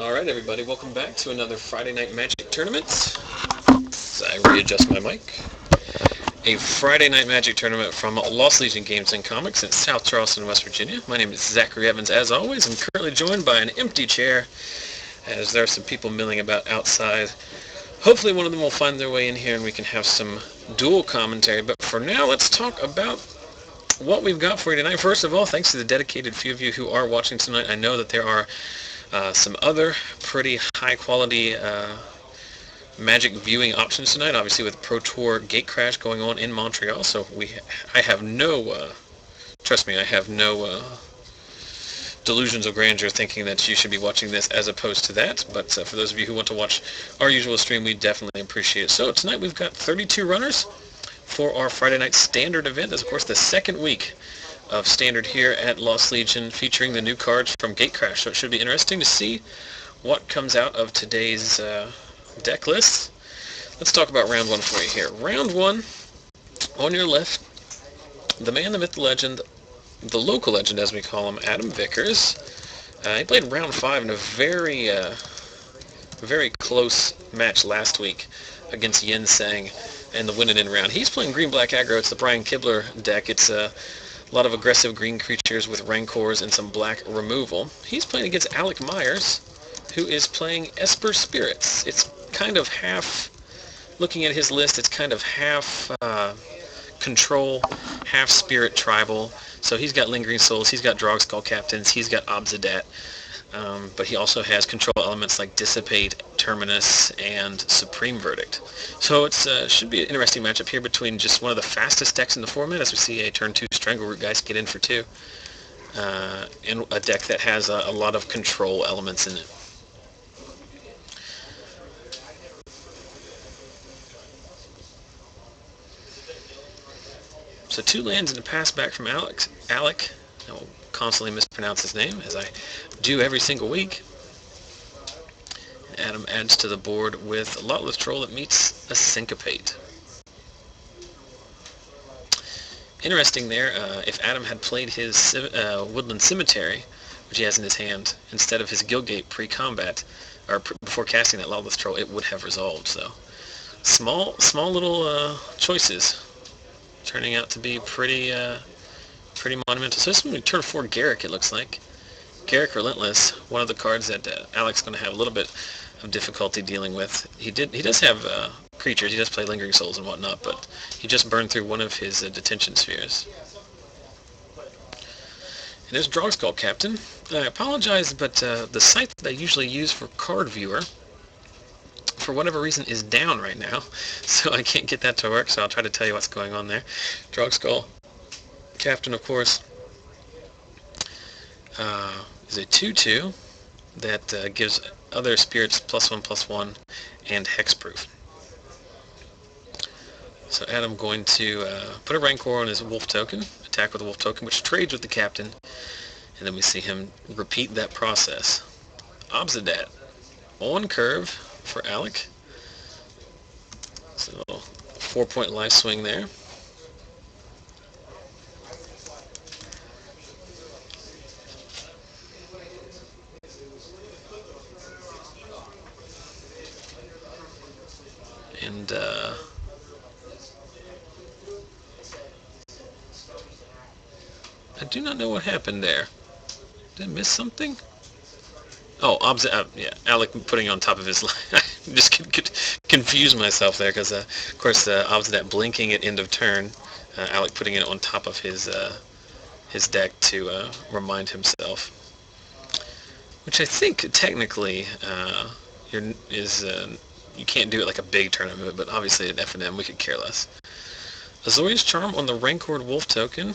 Alright everybody, welcome back to another Friday Night Magic Tournament. As I readjust my mic. A Friday Night Magic Tournament from Lost Legion Games and Comics in South Charleston, West Virginia. My name is Zachary Evans, as always. I'm currently joined by an empty chair, as there are some people milling about outside. Hopefully one of them will find their way in here and we can have some dual commentary. But for now, let's talk about what we've got for you tonight. First of all, thanks to the dedicated few of you who are watching tonight. I know that there are some other pretty high-quality Magic viewing options tonight, obviously with Pro Tour Gate Crash going on in Montreal. So I have no, trust me, I have no delusions of grandeur thinking that you should be watching this as opposed to that. But for those of you who want to watch our usual stream, we definitely appreciate it. So tonight we've got 32 runners for our Friday night standard event. That's, of course, the second week of standard here at Lost Legion, featuring the new cards from Gate Crash. So it should be interesting to see what comes out of today's deck list. Let's talk about round one for you here. Round one, on your left, the man, the myth, the legend, the local legend as we call him, Adam Vickers. He played round 5 in a very close match last week against Yin Sang in the win-it-in round. He's playing green-black aggro. It's the Brian Kibler deck. It's a lot of aggressive green creatures with Rancors and some black removal. He's playing against Alec Myers, who is playing Esper Spirits. It's kind of half, looking at his list, it's kind of half control, half spirit tribal. So he's got Lingering Souls, he's got Drogskull Captains, he's got Obsidat. But he also has control elements like Dissipate, Terminus, and Supreme Verdict. So it should be an interesting matchup here between just one of the fastest decks in the format, as we see a turn 2 Strangleroot Geist get in for 2, and a deck that has a lot of control elements in it. So 2 lands and a pass back from Alec. I will constantly mispronounce his name, as I do every single week. Adam adds to the board with a Lotless Troll that meets a Syncopate. Interesting there, if Adam had played his Woodland Cemetery, which he has in his hand, instead of his Guildgate pre-combat, or before casting that Lotless Troll, it would have resolved. So small little choices, turning out to be pretty monumental. So this is going to be turn 4 Garrick, it looks like. Garrick Relentless, one of the cards that Alec's going to have a little bit of difficulty dealing with. He does have creatures, he does play Lingering Souls and whatnot, but he just burned through one of his detention spheres. And there's Drogskull Captain. I apologize, but the site that I usually use for Card Viewer, for whatever reason, is down right now, so I can't get that to work, so I'll try to tell you what's going on there. Drogskull Captain, of course, is a 2/2 that gives other spirits +1/+1 and hexproof. So Adam going to put a Rancor on his Wolf token, attack with a Wolf token, which trades with the Captain, and then we see him repeat that process. Obsidat on curve for Alec. So a little 4-point life swing there. And I do not know what happened there. Did I miss something? Oh, yeah, Alec putting it on top of his line. Just confused myself there, because of course Obsidat blinking at end of turn. Alec putting it on top of his deck to remind himself. Which I think technically you can't do it like a big tournament, but obviously at FNM we could care less. Azorius Charm on the Rancored Wolf token.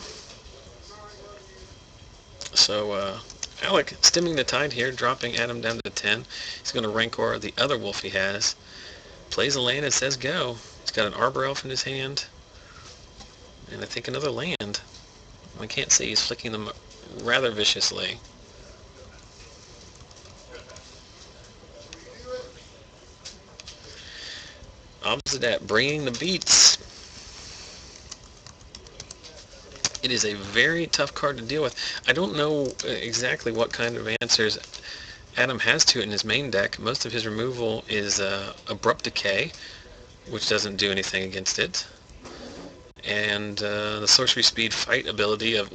So Alec stemming the tide here, dropping Adam down to 10. He's going to Rancor the other wolf he has. Plays a land and says go. He's got an Arbor Elf in his hand, and I think another land. I can't see. He's flicking them rather viciously. Obsidat bringing the beats. It is a very tough card to deal with. I don't know exactly what kind of answers Adam has two in his main deck. Most of his removal is Abrupt Decay, which doesn't do anything against it. And the Sorcery Speed Fight ability of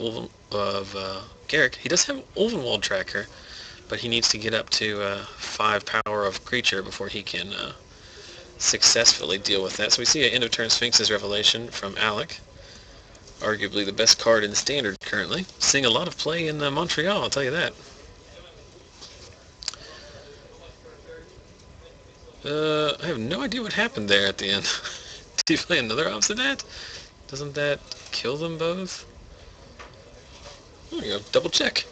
Garrick. He does have Ulvenwald Tracker, but he needs to get up to 5 power of creature before he can successfully deal with that. So we see an End of Turn Sphinx's Revelation from Alec. Arguably the best card in the Standard currently. Seeing a lot of play in Montreal, I'll tell you that. I have no idea what happened there at the end. Did he play another Obsidat? Doesn't that kill them both? There you go, double check.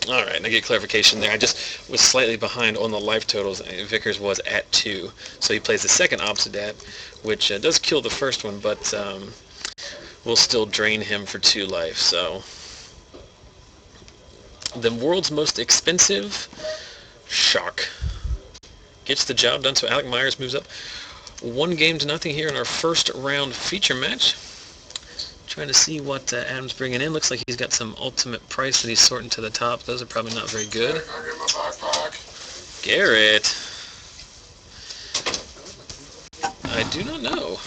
Alright, I get clarification there. I just was slightly behind on the life totals. Vickers was at 2. So he plays the second Obsidat, which does kill the first one, but will still drain him for 2 life. So the world's most expensive Shock gets the job done. So Alec Myers moves up 1-0 here in our first round feature match. Trying to see what Adam's bringing in. Looks like he's got some ultimate price that he's sorting to the top. Those are probably not very good. Garrett. I do not know.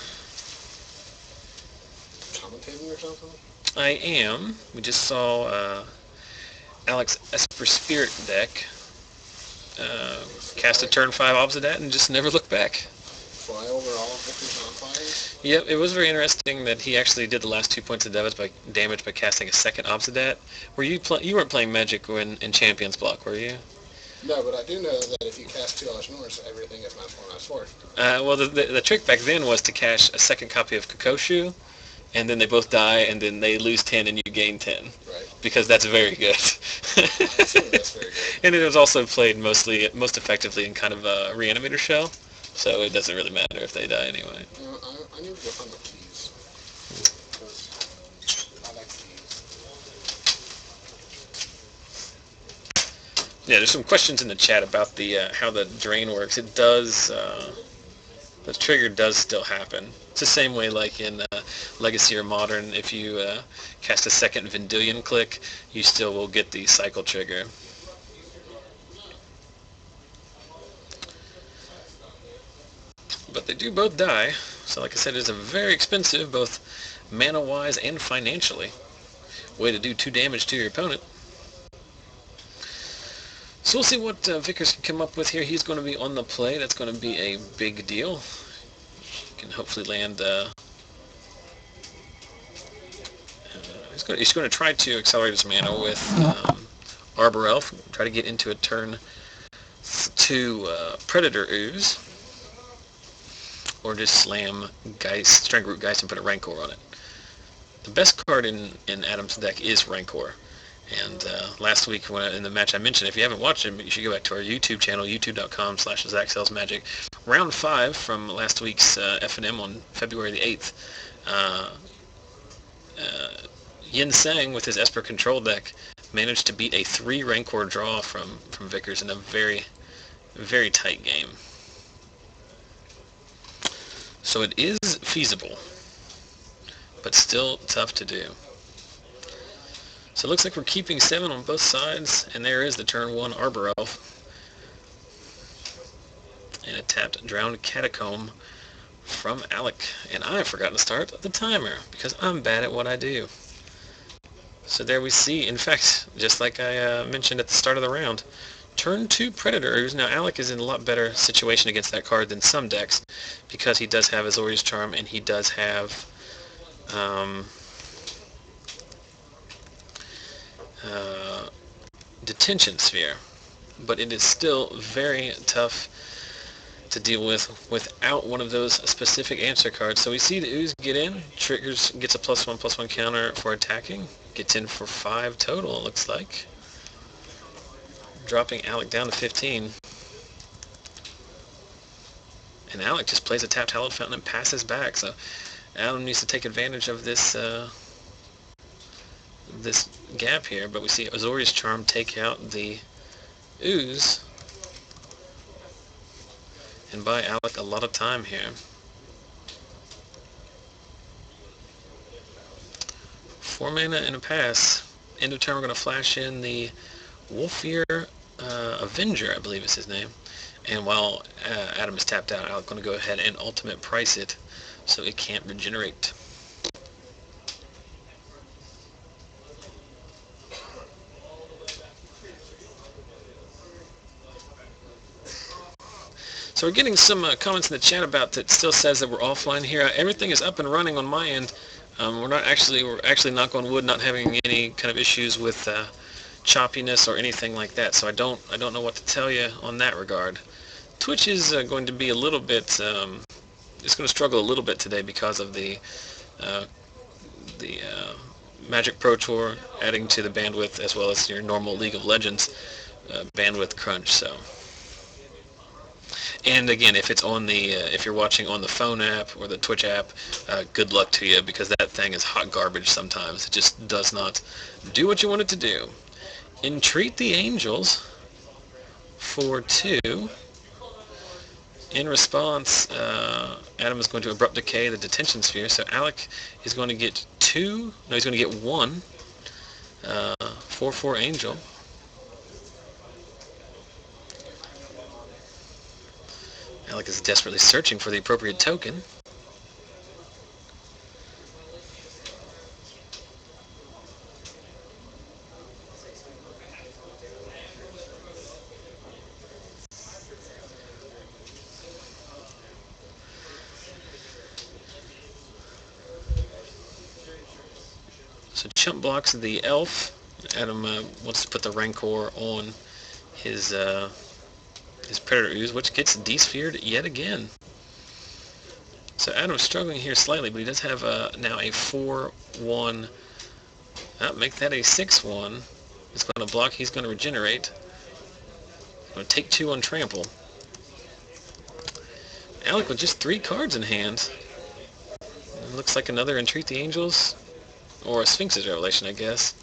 Commentating or something? I am. We just saw Alec's Esper Spirit deck cast a turn 5 Obsidat and just never looked back. Fly over all of Vickers non-flyers? Yep, it was very interesting that he actually did the last 2 points of damage by casting a second Obsidat. Were you you weren't playing Magic when in Champions Block, were you? No, but I do know that if you cast 2 Norse, everything is -4/-4. Well, the trick back then was to cash a second copy of Kokoshu, and then they both die, and then they lose 10 and you gain 10. Right. Because that's very good. That's very good. And it was also played most effectively in kind of a Reanimator shell. So it doesn't really matter if they die anyway. I need to go find the keys. Because I like keys. Yeah, there's some questions in the chat about the how the drain works. It does, the trigger does still happen. It's the same way like in Legacy or Modern. If you cast a second Vendilion click, you still will get the cycle trigger. But they do both die, so like I said, it's a very expensive, both mana-wise and financially, way to do 2 damage to your opponent. So we'll see what Vickers can come up with here. He's going to be on the play. That's going to be a big deal. He can hopefully land... he's going to try to accelerate his mana with Arbor Elf, try to get into a turn 2 Predator Ooze. Or just slam Strength Root Geist and put a Rancor on it. The best card in Adam's deck is Rancor. And last week in the match I mentioned, if you haven't watched it, you should go back to our YouTube channel, youtube.com/ZachSellsMagic. Round 5 from last week's FNM on February the 8th. Yin Sang, with his Esper control deck, managed to beat a 3 Rancor draw from Vickers in a very, very tight game. So it is feasible, but still tough to do. So it looks like we're keeping 7 on both sides, and there is the turn 1 Arbor Elf. And a tapped Drowned Catacomb from Alec. And I've forgotten to start the timer, because I'm bad at what I do. So there we see, in fact, just like I mentioned at the start of the round, turn 2 Predator Ooze. Now Alec is in a lot better situation against that card than some decks, because he does have Azorius Charm and he does have Detention Sphere. But it is still very tough to deal with without one of those specific answer cards. So we see the Ooze get in, triggers, gets a +1/+1 counter for attacking, gets in for 5 total, it looks like. Dropping Alec down to 15. And Alec just plays a tapped Hallowed Fountain and passes back. So Adam needs to take advantage of this this gap here, but we see Azorius Charm take out the Ooze and buy Alec a lot of time here. 4 mana and a pass. End of turn, we're going to flash in the Wolfier Avenger, I believe is his name. And while Adam is tapped out, Alec going to go ahead and ultimate price it so it can't regenerate. So we're getting some comments in the chat about that still says that we're offline here. Everything is up and running on my end. We're actually knock on wood, not having any kind of issues with choppiness or anything like that. So I don't know what to tell you on that regard. Twitch is going to be a little bit, it's going to struggle a little bit today because of the Magic Pro Tour adding to the bandwidth, as well as your normal League of Legends bandwidth crunch. So. And again, if it's on the, if you're watching on the phone app or the Twitch app, good luck to you, because that thing is hot garbage sometimes. It just does not do what you want it to do. Entreat the Angels for 2. In response, Adam is going to Abrupt Decay the Detention Sphere, so Alec is going to get 2, no, he's going to get 1 4/4 Angel. Alec is desperately searching for the appropriate token. So Chump blocks the Elf. Adam wants to put the Rancor on his Predator Ooze, which gets de-sphered yet again. So Adam's struggling here slightly, but he does have now a 4/1. Make that a 6/1. He's going to block. He's going to regenerate. Going to take 2 on Trample. Alec with just 3 cards in hand. It looks like another Entreat the Angels, or a Sphinx's Revelation, I guess.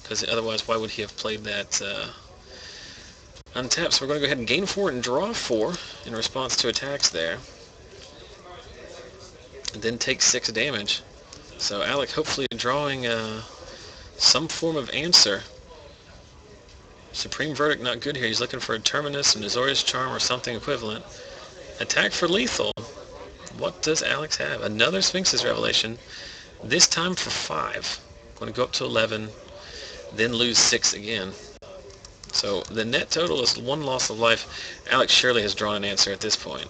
Because otherwise, why would he have played that untapped? So we're going to go ahead and gain 4 and draw 4 in response to attacks there. And then take 6 damage. So Alec hopefully drawing some form of answer. Supreme Verdict not good here. He's looking for a Terminus, an Azorius Charm, or something equivalent. Attack for lethal. What does Alex have? Another Sphinx's Revelation. This time for 5. Going to go up to 11. Then lose 6 again. So the net total is 1 loss of life. Alex surely has drawn an answer at this point.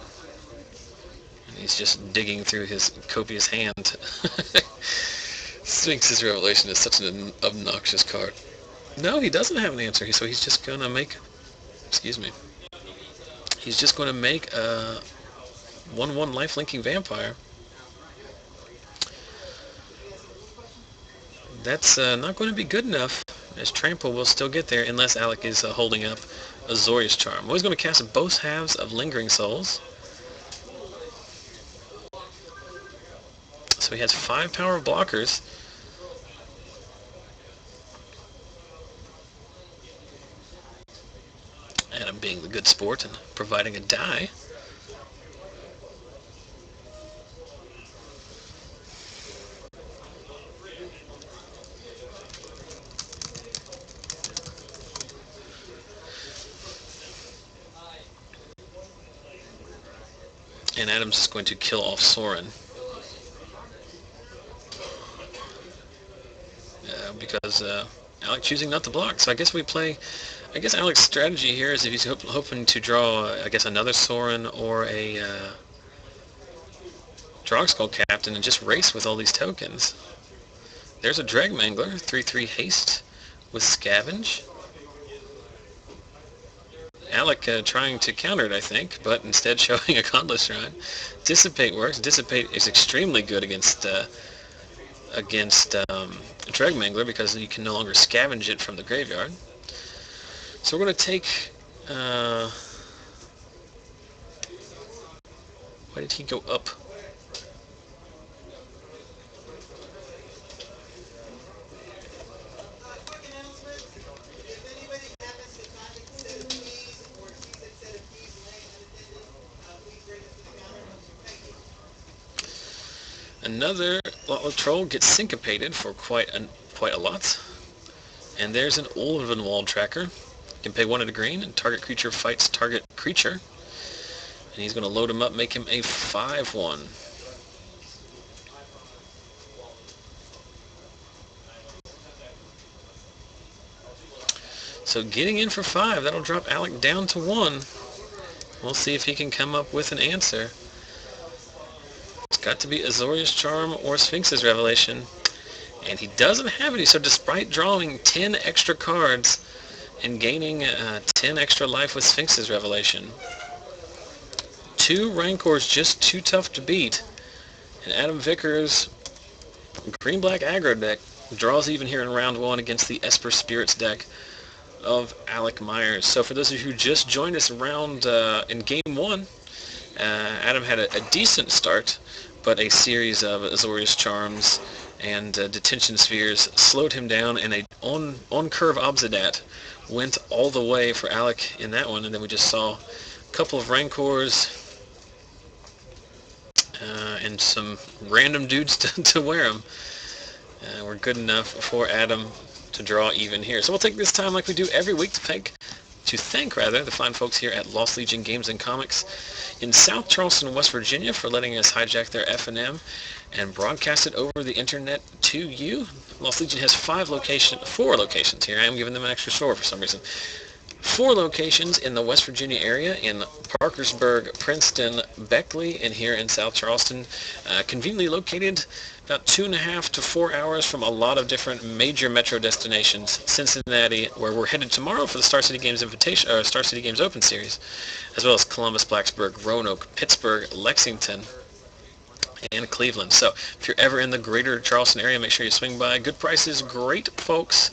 And he's just digging through his copious hand. Sphinx's Revelation is such an obnoxious card. No, he doesn't have an answer. So he's just going to make... Excuse me. He's just going to make a 1/1 life-linking vampire. That's not going to be good enough, as Trample will still get there unless Alec is holding up Azorius Charm. Well, he's going to cast both halves of Lingering Souls. So he has 5 power blockers. Adam being the good sport and providing a die. And Adam's just going to kill off Sorin. Because Alec choosing not to block. So I guess we play... I guess Alec's strategy here is if he's hoping to draw, I guess, another Sorin or a Drogskull Captain and just race with all these tokens. There's a Dragmangler, 3/3 haste with Scavenge. Alec trying to counter it, I think, but instead showing a Condless Shrine. Dissipate works. Dissipate is extremely good against Dragmangler because you can no longer scavenge it from the graveyard. So we're going to take... why did he go up? Another Lotla Troll gets syncopated for quite a lot. And there's an Ulvenwald tracker. You can pay 1 at a green, and target creature fights target creature. And he's going to load him up, make him a 5/1. So getting in for 5, that'll drop Alec down to 1. We'll see if he can come up with an answer. It's got to be Azorius Charm or Sphinx's Revelation. And he doesn't have any, so despite drawing 10 extra cards and gaining 10 extra life with Sphinx's Revelation, 2 Rancors just too tough to beat. And Adam Vickers' green-black aggro deck draws even here in round 1 against the Esper Spirits deck of Alec Myers. So for those of you who just joined us around in Game 1, Adam had a decent start, but a series of Azorius Charms and Detention Spheres slowed him down, and a on-curve Obsidat went all the way for Alec in that one. And then we just saw a couple of Rancors and some random dudes to wear them. Were good enough for Adam to draw even here. So we'll take this time, like we do every week, to thank the fine folks here at Lost Legion Games and Comics in South Charleston, West Virginia, for letting us hijack their FNM and broadcast it over the internet to you. Lost Legion has 4 locations here. I am giving them an extra store for some reason. 4 locations in the West Virginia area, in Parkersburg, Princeton, Beckley, and here in South Charleston. Conveniently located about 2.5 to 4 hours from a lot of different major metro destinations. Cincinnati, where we're headed tomorrow for the Star City Games Star City Games Open Series, as well as Columbus, Blacksburg, Roanoke, Pittsburgh, Lexington, and Cleveland. So if you're ever in the greater Charleston area, make sure you swing by. Good prices, great folks.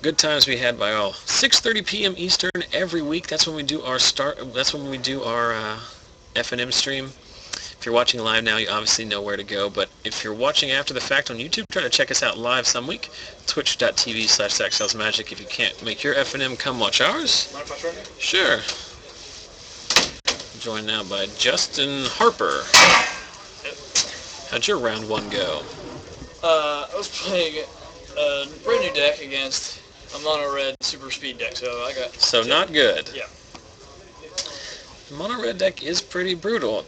Good times we had by all. 6:30 p.m. Eastern every week. That's when we do our FNM stream. If you're watching live now, you obviously know where to go. But if you're watching after the fact on YouTube, try to check us out live some week. Twitch.tv/ZachSellsMagic. If you can't make your FNM, come watch ours. Mind if I try? Sure. Joined now by Justin Harper. Yep. How'd your round 1 go? I was playing a brand new deck against a mono red super speed deck, so I got... So not good. Yeah. The mono red deck is pretty brutal.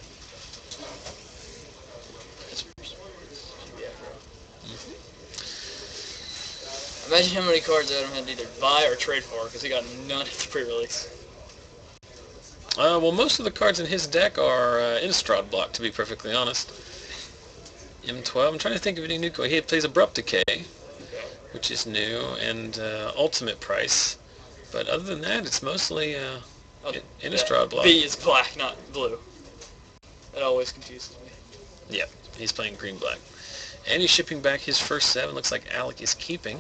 Imagine how many cards Adam had to either buy or trade for, because he got none at the pre-release. Well, most of the cards in his deck are Innistrad block, to be perfectly honest. M12, I'm trying to think of any new card. He plays Abrupt Decay, which is new, and Ultimate Price. But other than that, it's mostly Innistrad block. B is black, not blue. That always confuses me. Yep, he's playing green-black. And he's shipping back his first 7. Looks like Alec is keeping.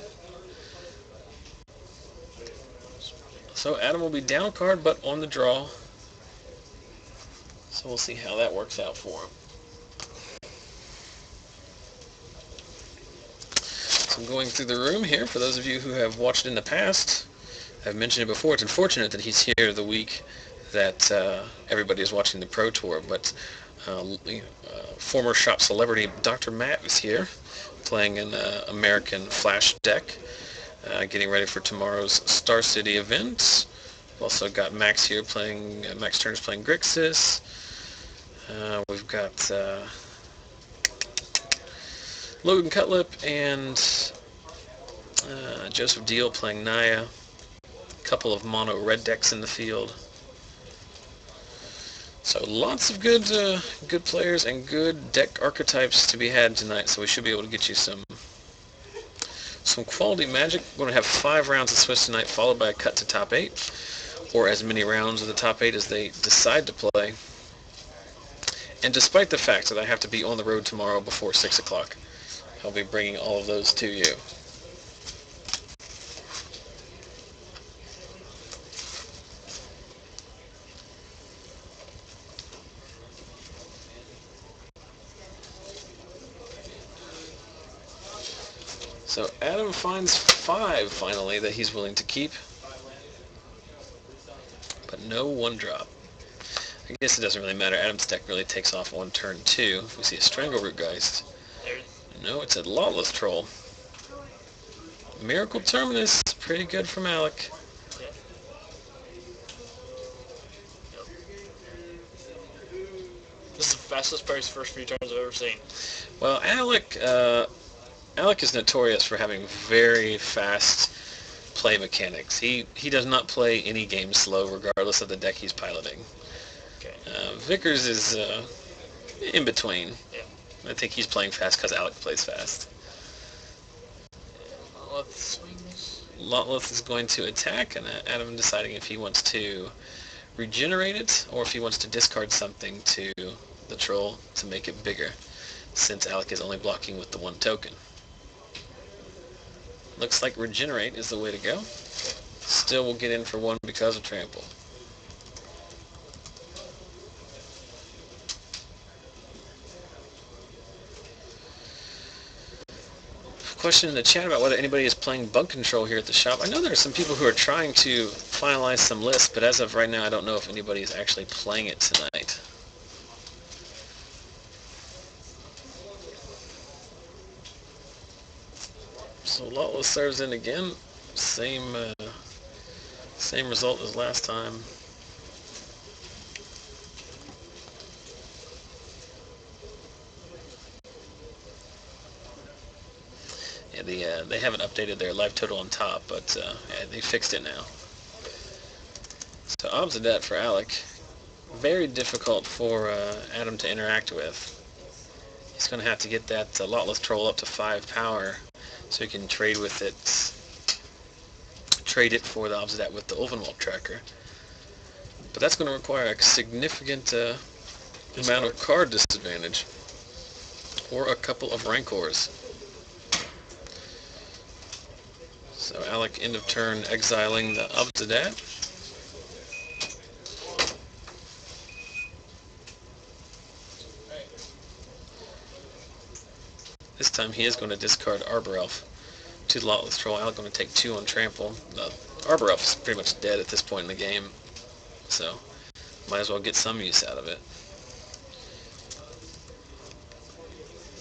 So Adam will be down a card, but on the draw. So we'll see how that works out for him. So I'm going through the room here. For those of you who have watched in the past, I've mentioned it before. It's unfortunate that he's here the week that everybody is watching the Pro Tour, but former shop celebrity Dr. Matt is here, playing an American Flash deck, getting ready for tomorrow's Star City event. We've also got Max here playing, Maxx Turner's playing Grixis. We've got Logan Cutlip and Joseph Deal playing Naya. A couple of mono red decks in the field. So lots of good players and good deck archetypes to be had tonight. So we should be able to get you some quality Magic. We're going to have 5 rounds of Swiss tonight, followed by a cut to top 8, or as many rounds of the top 8 as they decide to play. And despite the fact that I have to be on the road tomorrow before 6 o'clock, I'll be bringing all of those to you. So Adam finds 5 finally that he's willing to keep, but no 1-drop. I guess it doesn't really matter. Adam's deck really takes off on turn 2. If we see a Strangleroot Geist. There. No, it's a Lawless Troll. Miracle Terminus, pretty good from Alec. Yeah. Yep. This is the fastest paced first few turns I've ever seen. Well, Alec is notorious for having very fast play mechanics. He does not play any game slow, regardless of the deck he's piloting. Okay. Vickers is in between. Yeah. I think he's playing fast because Alec plays fast. Let's swing this. Lotleth is going to attack, and Adam deciding if he wants to regenerate it or if he wants to discard something to the troll to make it bigger, since Alec is only blocking with the 1 token. Looks like regenerate is the way to go. Still will get in for 1 because of trample. Question in the chat about whether anybody is playing bug control here at the shop. I know there are some people who are trying to finalize some lists, but as of right now I don't know if anybody is actually playing it tonight. So Lawless serves in again. Same result as last time. Yeah, they haven't updated their life total on top, but yeah, they fixed it now. So Obsidet for Alec. Very difficult for Adam to interact with. He's going to have to get that Lotless Troll up to 5 power so he can trade with it. Trade it for the Obsidet with the Ulvenwald tracker. But that's going to require a significant amount of card disadvantage. Or a couple of Rancors. So Alec, end of turn, exiling the Obsidet. This time he is going to discard Arbor Elf to the Lotless Troll. Alec going to take 2 on trample. Arbor Elf is pretty much dead at this point in the game, so might as well get some use out of it.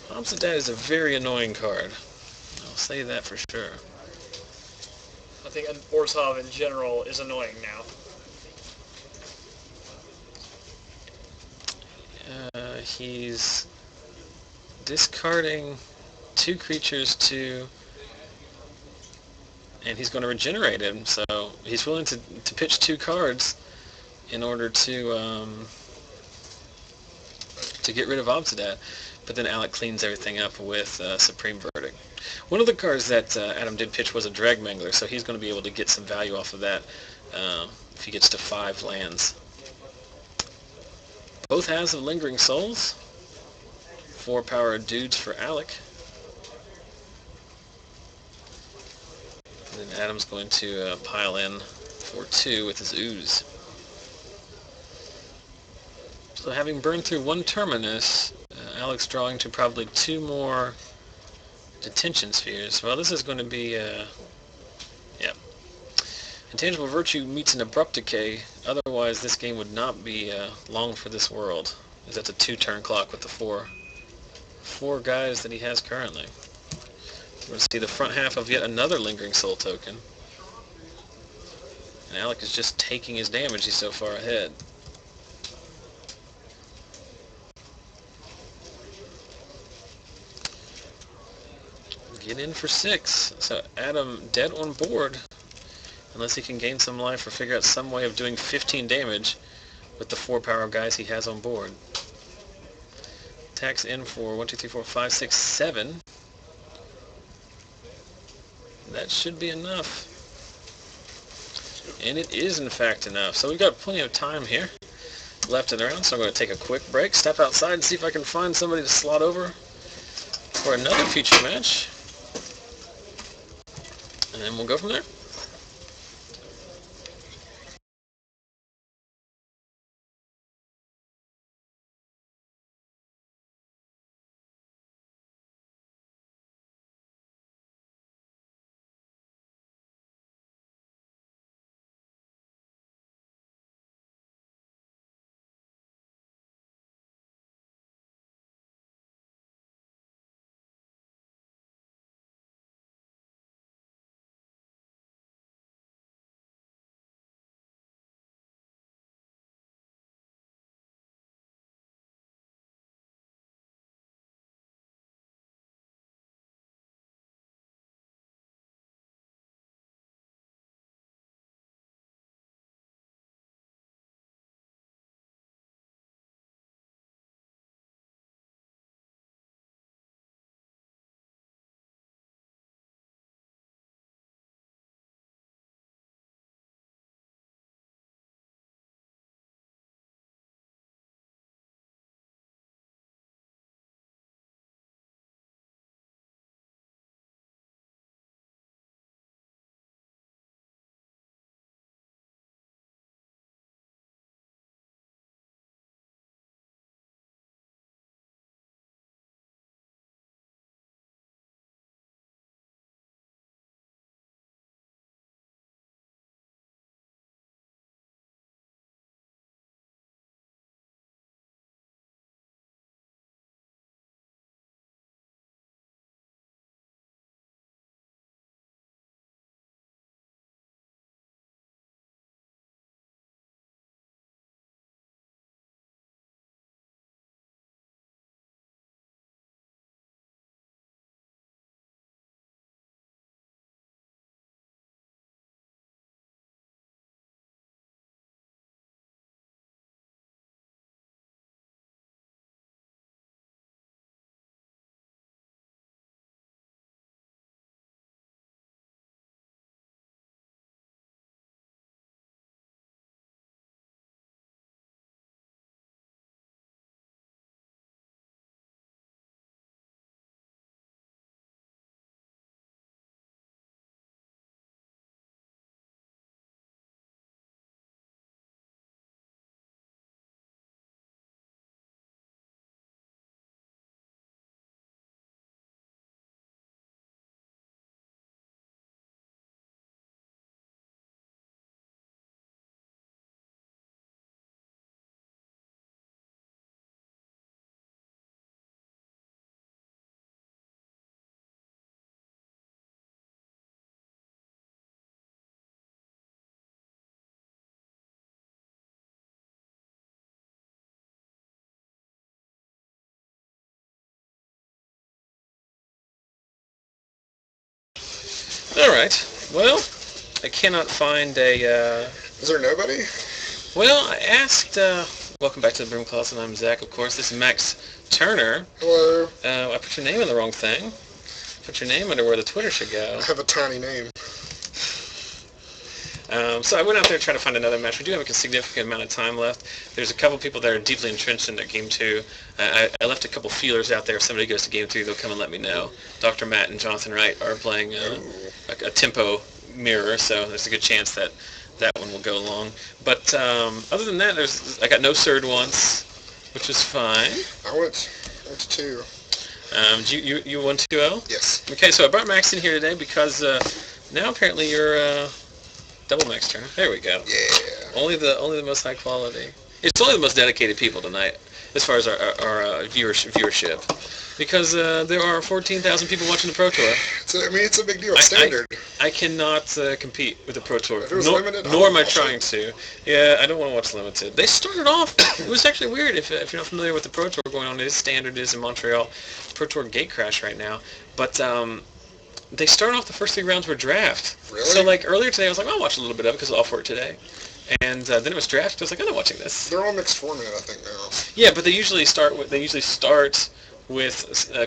Obsidet is a very annoying card. I'll say that for sure. I think Orzhov in general is annoying now. He's discarding 2 creatures and he's going to regenerate him, so he's willing to pitch 2 cards in order to get rid of Obsidet, but then Alec cleans everything up with Supreme Verdict. One of the cards that Adam did pitch was a Drag Mangler, so he's going to be able to get some value off of that if he gets to 5 lands. Both halves of Lingering Souls. 4 power dudes for Alec. And then Adam's going to pile in for 2 with his Ooze. So having burned through 1 Terminus, Alec's drawing to probably 2 more Detention Spheres. Well, this is going to be, yeah. Intangible Virtue meets an Abrupt Decay. Otherwise, this game would not be long for this world, as that's a 2-turn clock with the 4 guys that he has currently. We're going to see the front half of yet another Lingering Soul token. And Alec is just taking his damage. He's so far ahead. Get in for 6. So Adam dead on board, unless he can gain some life or figure out some way of doing 15 damage with the 4 power guys he has on board. Attacks in for 1, 2, 3, 4, 5, 6, 7. That should be enough. And it is in fact enough. So we've got plenty of time here left in the round, so I'm going to take a quick break, step outside and see if I can find somebody to slot over for another feature match. And then we'll go from there. All right. Well, I cannot find a... Is there nobody? Well, I asked... welcome back to the Broom Closet. I'm Zach, of course. This is Maxx Turner. Hello. I put your name in the wrong thing. Put your name under where the Twitter should go. I have a tiny name. So I went out there to try to find another match. We do have a significant amount of time left. There's a couple people that are deeply entrenched in their Game 2. I left a couple feelers out there. If somebody goes to Game 3, they'll come and let me know. Dr. Matt and Jonathan Wright are playing a tempo mirror, so there's a good chance that that one will go along. But other than that, I got no third once, which was fine. I went to 2. You won 2-0? Yes. Okay, so I brought Max in here today because now apparently you're double Maxx Turner. There we go. Yeah. Only the most high quality. It's only the most dedicated people tonight, as far as our viewership, because there are 14,000 people watching the Pro Tour. It's a big deal. It's standard. I cannot compete with the Pro Tour. If it was limited, nor am I trying to. Yeah, I don't want to watch limited. They started off. It was actually weird. If you're not familiar with the Pro Tour going on, it is standard. It is in Montreal. Pro Tour gate crash right now, but. They started off the first 3 rounds were draft. Really? So like earlier today, I was like, I'll watch a little bit of it because it's off work today. And then it was draft. I was like, I'm not watching this. They're all mixed format, I think now. Yeah, but they usually start with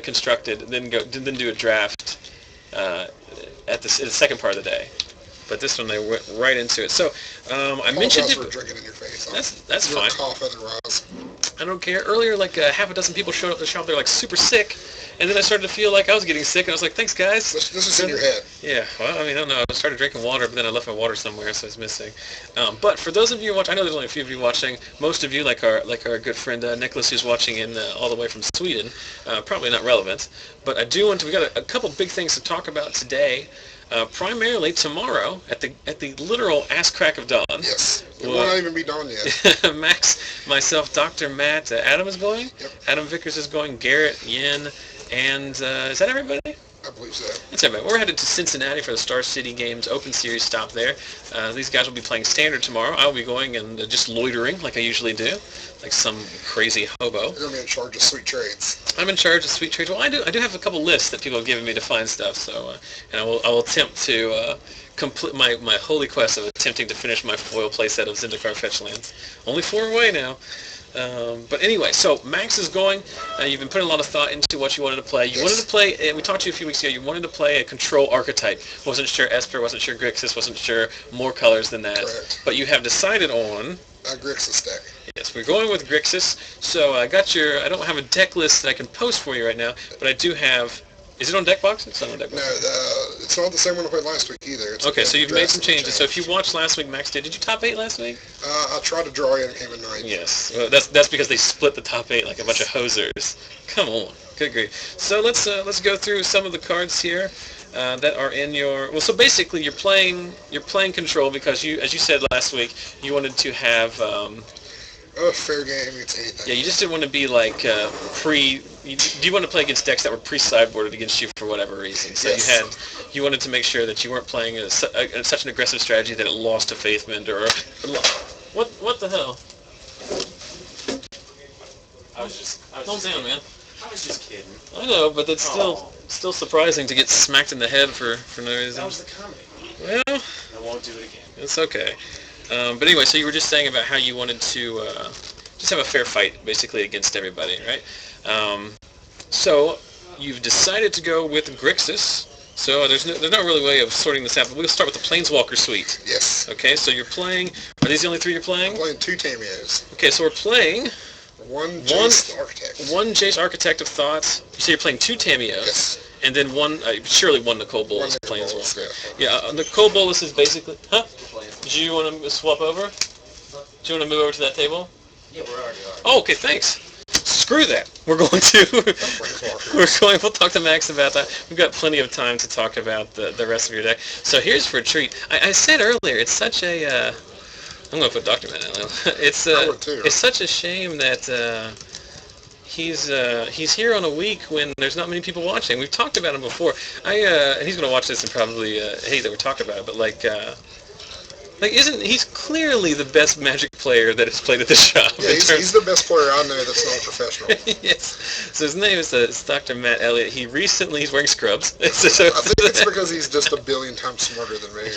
constructed, then do a draft at the second part of the day. But this one they went right into it. So I mentioned it. For drinking in your face. That's fine. Cough otherwise. I don't care. Earlier, like half a dozen people showed up at the shop. They're like super sick. And then I started to feel like I was getting sick, and I was like, thanks, guys. This is in your head. Yeah, well, I mean, I don't know. I started drinking water, but then I left my water somewhere, so it's missing. But for those of you watching, I know there's only a few of you watching. Most of you, like our good friend Nicholas, who's watching in all the way from Sweden, probably not relevant. But we got a couple big things to talk about today. Primarily tomorrow at the literal ass crack of dawn. Yes. It will not even be dawn yet. Max, myself, Dr. Matt, Adam is going. Yep. Adam Vickers is going. Garrett, Yin. And is that everybody? I believe so. That's everybody. We're headed to Cincinnati for the Star City Games Open Series stop there. These guys will be playing standard tomorrow. I'll be going and just loitering like I usually do, like some crazy hobo. You're going to be in charge of sweet trades. I'm in charge of sweet trades. Well, I do have a couple lists that people have given me to find stuff. So, and I will attempt to complete my holy quest of attempting to finish my foil playset of Zendikar Fetchlands. Only 4 away now. But anyway, so Max is going. You've been putting a lot of thought into what you wanted to play. You wanted to play, we talked to you a few weeks ago, you wanted to play a control archetype. Wasn't sure Esper, wasn't sure Grixis, wasn't sure more colors than that. Correct. But you have decided on... Grixis deck. Yes, we're going with Grixis. So I don't have a deck list that I can post for you right now, but I do have... Is it on Deckbox? It's not on Deckbox. No, it's not the same one I played last week either. Okay, so you've made some changes. So if you watched last week, Max did you top 8 last week? I tried to draw in and came in 9th. Yes, well, that's because they split the top 8 like a bunch of hosers. Come on, good grief. So let's go through some of the cards here that are in your. Well, so basically you're playing control because you, as you said last week, you wanted to have. Fair game. It's 8. Yeah, you just didn't want to be like you want to play against decks that were pre-sideboarded against you for whatever reason. So yes. you wanted to make sure that you weren't playing such an aggressive strategy that it lost to Faithmend or what the hell? Calm down, man. I was just kidding. I know, but it's still surprising to get smacked in the head for no reason. That was the comedy. Well, I won't do it again. it's okay. But anyway, so you were just saying about how you wanted to just have a fair fight, basically, against everybody, right? So you've decided to go with Grixis. So there's not really a way of sorting this out, but we'll start with the Planeswalker suite. Yes. Okay, so you're playing... Are these the only 3 you're playing? I'm playing 2 Tamios. Okay, so we're playing... One Jace Architect. One Jace Architect of Thought. You say you're playing 2 Tamios. Yes. And then surely one Nicole Bolas Planeswalker. Yeah, Yeah, Nicole Bolas is basically... Huh? Do you want to swap over? Do you want to move over to that table? Yeah, we already are. Oh, okay, thanks. Screw that. We're going to... We'll talk to Max about that. We've got plenty of time to talk about the rest of your deck. So here's for a treat. I said earlier, it's such a... I'm going to put Dr. Man in. It's such a shame that he's here on a week when there's not many people watching. We've talked about him before. And he's going to watch this and probably hate that we're talking about it, but like Like, he's clearly the best Magic player that has played at the shop. Yeah, he's the best player I know that's not a professional. Yes. So his name is Dr. Matt Elliott. He's wearing scrubs. I think it's because he's just a billion times smarter than me.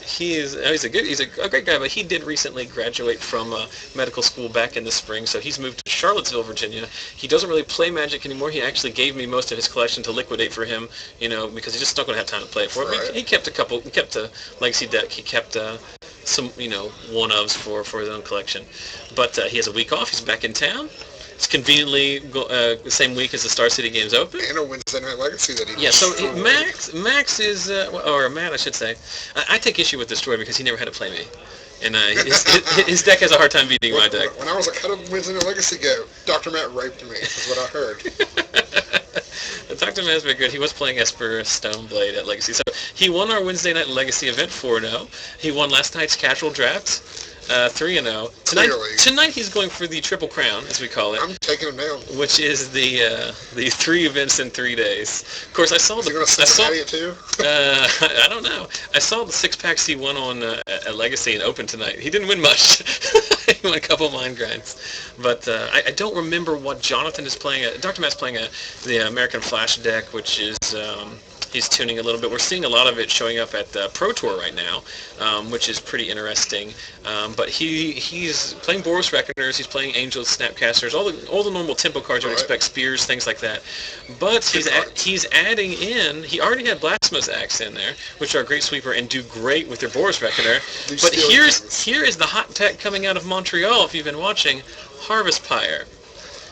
He's a great guy, but he did recently graduate from medical school back in the spring, so he's moved to Charlottesville, Virginia. He doesn't really play Magic anymore. He actually gave me most of his collection to liquidate for him, because he just not going to have time to play it for it. Right. He kept a legacy deck. He kept some, one-ofs for his own collection. But he has a week off. He's back in town. It's conveniently the same week as the Star City Games Open. And a Wednesday Night Legacy that he Yeah, so Max is, or Matt, I should say. I take issue with this story because he never had to play me. And his deck has a hard time beating my deck. When I was like, how did Wednesday Night Legacy go? Dr. Matt raped me, is what I heard. Dr. Matt's very good. He was playing Esper Stoneblade at Legacy. So he won our Wednesday Night Legacy event 4-0. He won last night's casual draft 3-0. Tonight he's going for the Triple Crown, as we call it. I'm taking him down. Which is the 3 events in 3 days. Of course, I saw Is he going to Cincinnati it too? I don't know. I saw the 6-packs he won on at Legacy and Open tonight. He didn't win much. He won a couple mind grinds. But I don't remember what Jonathan is playing. Dr. Matt's playing the American Flash deck, which is... he's tuning a little bit. We're seeing a lot of it showing up at the Pro Tour right now, which is pretty interesting. But he's playing Boros Reckoners, he's playing Angels, Snapcasters, all the normal tempo cards you would expect, Spears, things like that. But he's adding in. He already had Blasphemous Axe in there, which are a great sweeper and do great with their Boros Reckoner. But here is the hot tech coming out of Montreal. If you've been watching, Harvest Pyre.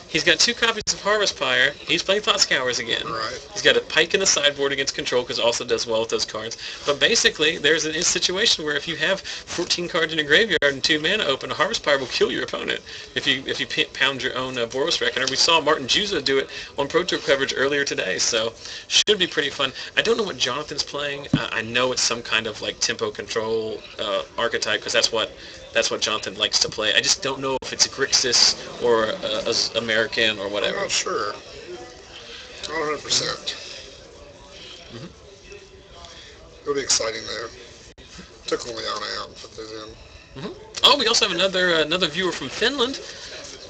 He's got 2 copies of Harvest Pyre. He's playing Thought Scours again. Right. He's got a Pike in the sideboard against Control because it also does well with those cards. But basically, there's a situation where if you have 14 cards in a graveyard and 2 mana open, a Harvest Pyre will kill your opponent if you pound your own Boros Reckoner. We saw Martin Juza do it on Pro Tour coverage earlier today, so should be pretty fun. I don't know what Jonathan's playing. I know it's some kind of like tempo control archetype because that's what Jonathan likes to play. I just don't know if it's Grixis or American or whatever. I'm not sure. Not 100%. It'll be exciting though. Took Leon out and put those in. Oh, we also have another viewer from Finland,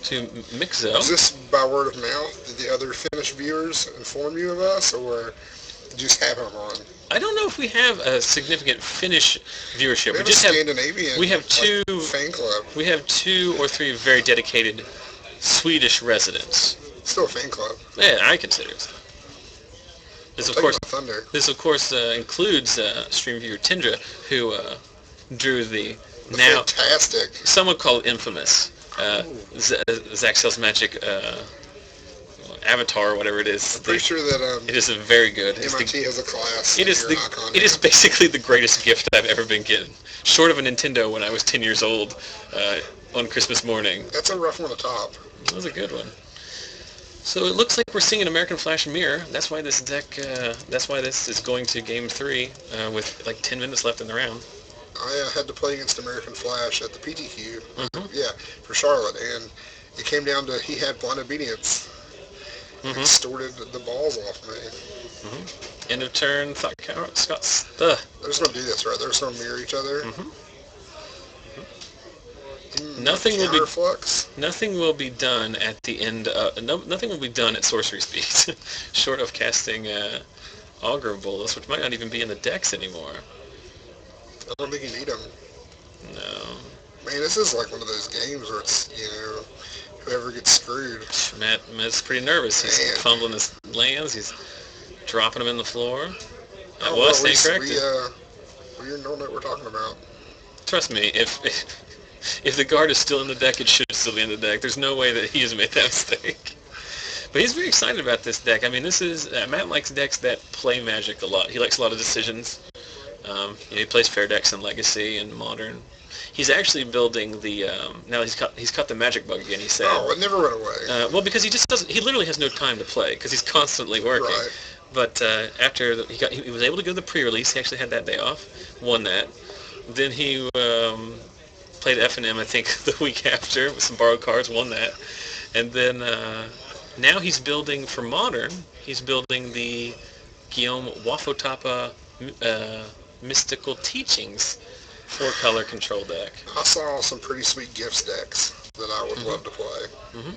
to Mixo. Is this by word of mouth? Did the other Finnish viewers inform you of us, or did you just have them on? I don't know if we have a significant Finnish viewership. We just have Scandinavian. We have 2 fan club. We have 2 or 3 very dedicated Swedish residents. Still a fan club. Yeah, I consider it. This of course includes stream viewer Tindra, who drew the now fantastic. Some would call it infamous Zaxxel's Magic Avatar, or whatever it is. I'm pretty sure that it is a very good. MIT has a class. It is basically the greatest gift I've ever been given, short of a Nintendo when I was 10 years old on Christmas morning. That's a rough one to top. That was a good one. So it looks like we're seeing an American Flash Mirror. That's why this deck. That's why this is going to Game 3 with like 10 minutes left in the round. I had to play against American Flash at the PTQ. Yeah, for Charlotte, and it came down to he had blind obedience. Extorted the balls off me. End of turn, Scott's. They're just going to do this, right? They're just going to mirror each other. Nothing will be done at the end. Nothing will be done at sorcery speed, short of casting Aggro Bolus, which might not even be in the decks anymore. I don't think you need them. No. Man, this is like one of those games where it's, whoever gets screwed. Matt's pretty nervous. He's fumbling his lands. He's dropping them in the floor. Staying corrected. We know what we're talking about. Trust me, if the guard is still in the deck, it should still be in the deck. There's no way that he has made that mistake. But he's very excited about this deck. I mean, this is Matt likes decks that play Magic a lot. He likes a lot of decisions. He plays fair decks in Legacy and Modern. He's actually building the now he's cut the Magic bug again. He said. Oh, it never went away. Well, because he just doesn't. He literally has no time to play because he's constantly working. Right. But after he was able to go to the pre-release. He actually had that day off. Won that. Then he played FNM, I think, the week after with some borrowed cards. Won that. And then now he's building for Modern. He's building the Guillaume Wafotapa Mystical Teachings. 4-color control deck. I saw some pretty sweet gifts decks that I would love to play. Mhm.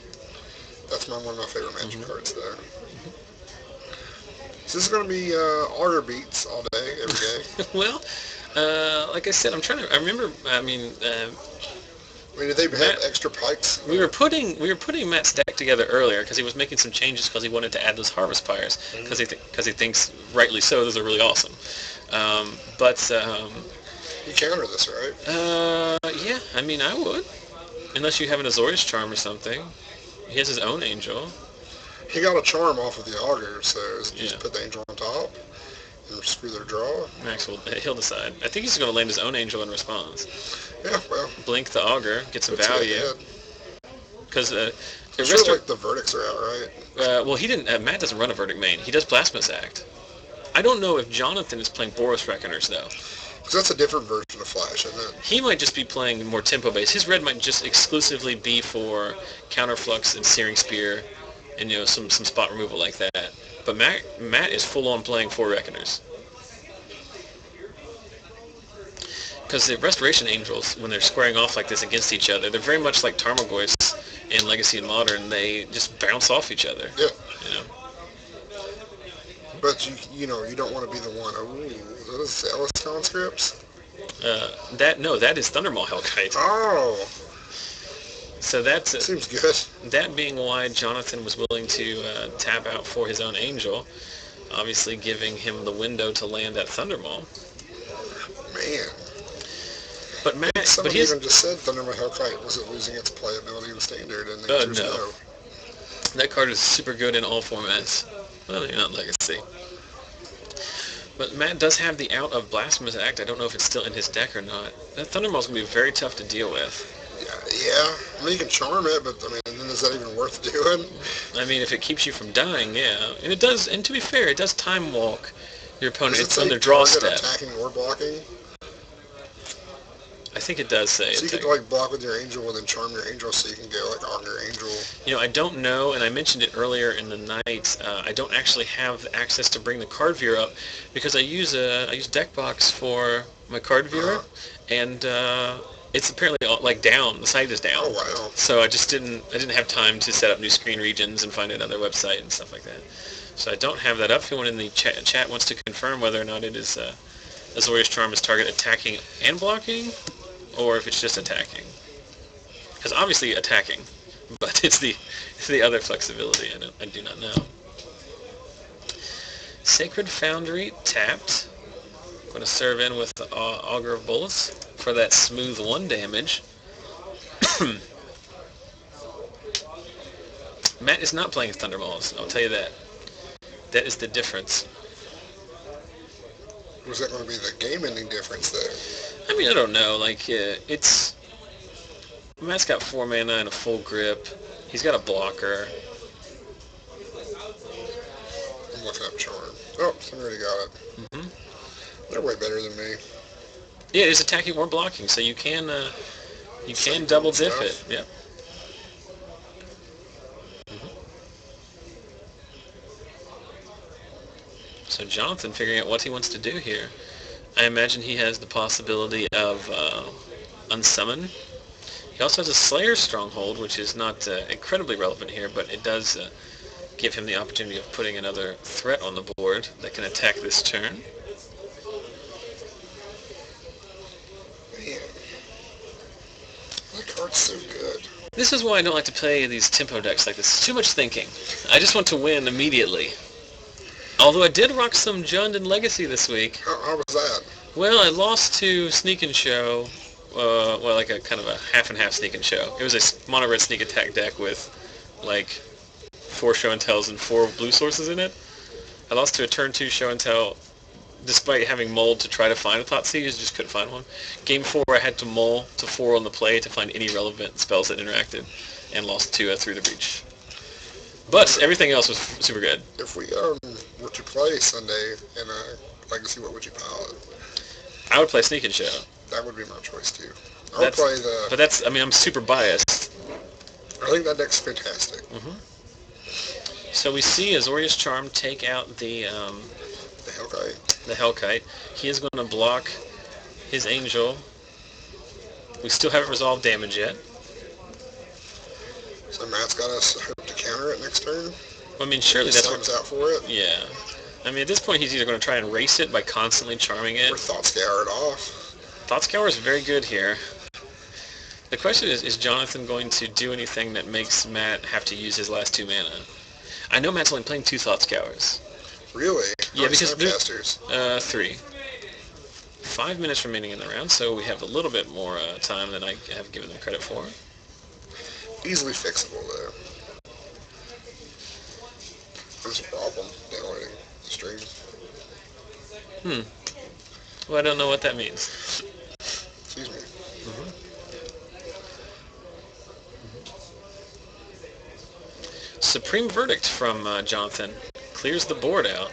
That's one of my favorite Magic cards there. So this is going to be order beats all day, every day. Well, like I said, I remember. Did they have extra pikes? We were putting Matt's deck together earlier because he was making some changes because he wanted to add those harvest pyres because he thinks, rightly so, those are really awesome. You counter this, right? Yeah, I mean, I would. Unless you have an Azorius Charm or something. He has his own angel. He got a charm off of the auger, so just Yeah. put the angel on top and screw their draw. Max he'll decide. I think he's going to land his own angel in response. Yeah, well. Blink the auger, get some puts it value. ahead. Because I'm sure, like, the verdicts are out, right? well, he didn't. Matt doesn't run a verdict main. He does Blasphemous Act. I don't know if Jonathan is playing Boros Reckoners though. Because that's a different version of Flash, isn't it? He might just be playing more tempo based. His red might just exclusively be for Counterflux and Searing Spear, and some spot removal like that. But Matt is full on playing 4 Reckoners. Because the Restoration Angels, when they're squaring off like this against each other, they're very much like Tarmogoyfs in Legacy and Modern. They just bounce off each other. Yeah. You know. But you don't want to be the one. Ooh, those Ellis conscripts. That is Thundermaw Hellkite. Oh. So that's Seems good. that being why Jonathan was willing to tap out for his own angel, obviously giving him the window to land at Thundermaw. Man. But Matt, Somebody even just said Thundermaw Hellkite wasn't losing its playability in Standard, and the answer's no. That card is super good in all formats. Well, maybe not Legacy. But Matt does have the out of Blasphemous Act. I don't know if it's still in his deck or not. That Thundermaw's going to be very tough to deal with. Yeah. I mean, you can charm it, but, then is that even worth doing? I mean, if it keeps you from dying, yeah. And it does, and to be fair, it does time walk your opponent. It's on their draw step. Attacking or blocking? I think it does say. So you could block with your angel and then charm your angel so you can go Augur Angel. I don't know, and I mentioned it earlier in the night. I don't actually have access to bring the card viewer up because I use Deckbox for my card viewer, and it's apparently down. The site is down. Oh wow! So I didn't have time to set up new screen regions and find another website and stuff like that. So I don't have that up. If anyone in the chat wants to confirm whether or not it is Azorius Charm is target attacking and blocking, or if it's just attacking. Because obviously attacking, but it's the other flexibility. I do not know. Sacred Foundry tapped. I'm going to serve in with the Augur of Bolas for that smooth 1 damage. Matt is not playing Thunderballs, I'll tell you that. That is the difference. Was that going to be the game-ending difference there? I mean, I don't know. Matt's got 4 mana and a full grip. He's got a blocker. I'm looking up charm. Oh, somebody already got it. Mm-hmm. They're way better than me. Yeah, it's attacking or blocking, so you can double dip it. Yep. Mm-hmm. So Jonathan figuring out what he wants to do here. I imagine he has the possibility of Unsummon. He also has a Slayer's Stronghold, which is not incredibly relevant here, but it does give him the opportunity of putting another threat on the board that can attack this turn. Man, that card's so good. This is why I don't like to play these tempo decks like this. It's too much thinking. I just want to win immediately. Although I did rock some Jund and Legacy this week. How was that? Well, I lost to Sneak and Show. Like a kind of a half and half Sneak and Show. It was a mono red sneak attack deck with 4 Show and Tells and 4 blue sources in it. I lost to a turn 2 Show and Tell despite having mulled to try to find a Thoughtseize, just couldn't find one. Game 4 I had to mull to 4 on the play to find any relevant spells that interacted and lost to Through the Breach. But everything else was super good. If we were to play Sunday in a Legacy, what would you pilot? I would play Sneak and Show. That would be my choice too. I would play the... But I'm super biased. I think that deck's fantastic. Mm-hmm. So we see Azorius Charm take out the Hellkite. The Hellkite. He is going to block his Angel We still haven't resolved damage yet. So Matt's got us hope to counter it next turn. Well, I mean, surely He that's slimes out for it. Yeah. I mean, at this point, he's either going to try and race it by constantly charming it. Or Thought Scour it off. Thought Scour is very good here. The question is Jonathan going to do anything that makes Matt have to use his last 2 mana? I know Matt's only playing 2 Thought Scours. Really? Yeah, because there's 3. 5 minutes remaining in the round, so we have a little bit more time than I have given them credit for. Easily fixable, though. There's a problem downloading the stream. Well, I don't know what that means. Excuse me. Supreme Verdict from Jonathan. Clears the board out.